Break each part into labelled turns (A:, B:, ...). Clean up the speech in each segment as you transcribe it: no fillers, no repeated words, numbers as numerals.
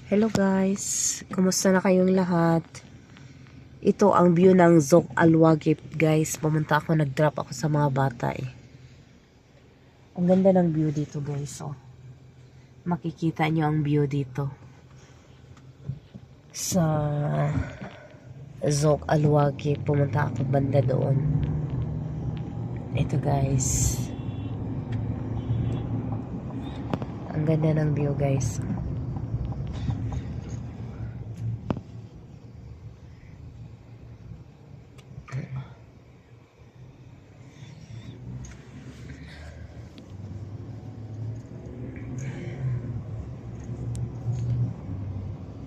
A: Hello guys, kumusta na kayong lahat? Ito ang view ng Zoc Al-Waqif guys. Pumunta ako, nag-drop ako sa mga bata eh. Ang ganda ng view dito guys oh. Makikita nyo ang view dito sa Zoc Al-Waqif. Pumunta ako banda doon. Ito guys. Ang ganda ng view guys.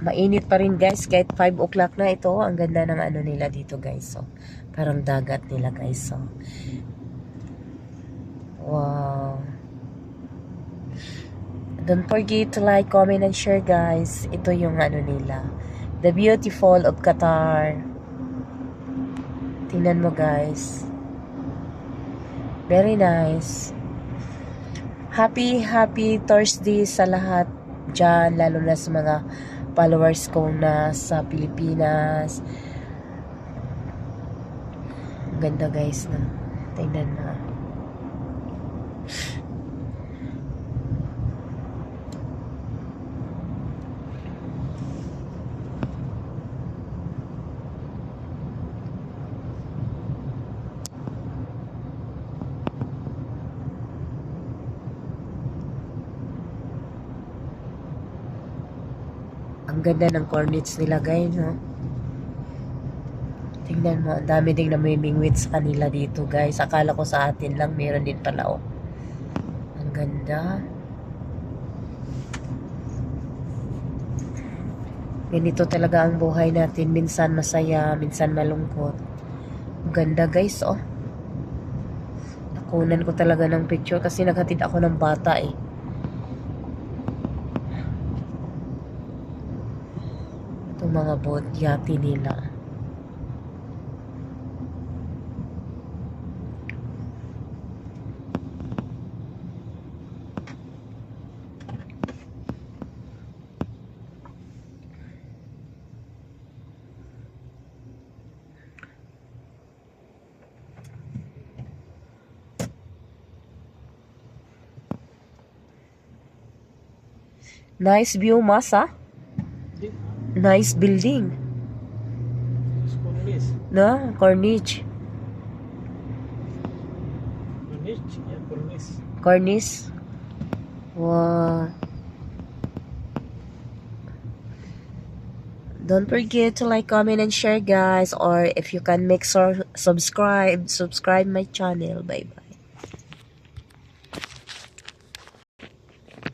A: Mainit pa rin guys kahit 5 o'clock na ito. Ang ganda ng ano nila dito guys. So, parang dagat nila guys. So, wow. Don't forget to like, comment, and share guys. Ito yung ano nila. The beautiful of Qatar. Tingnan mo guys. Very nice. Happy Thursday sa lahat dyan. Lalo na sa mga followers ko na sa Pilipinas. Ganda guys na. Tingnan na. Ang ganda ng cornets nila guys, no? Tingnan mo, ang dami ding namimingwit sa kanila dito guys. Akala ko sa atin lang, meron din pala oh. Ang ganda. Ganito talaga ang buhay natin. Minsan masaya, minsan malungkot. Ang ganda guys, oh. Nakunan ko talaga ng picture kasi naghatid ako ng bata eh. Itong mga boat, yate nila. Nice view, Masa. Nice building. No, Corniche. Cornice. Wow. Don't forget to like, comment, and share guys. Or if you can make sure subscribe my channel. Bye bye.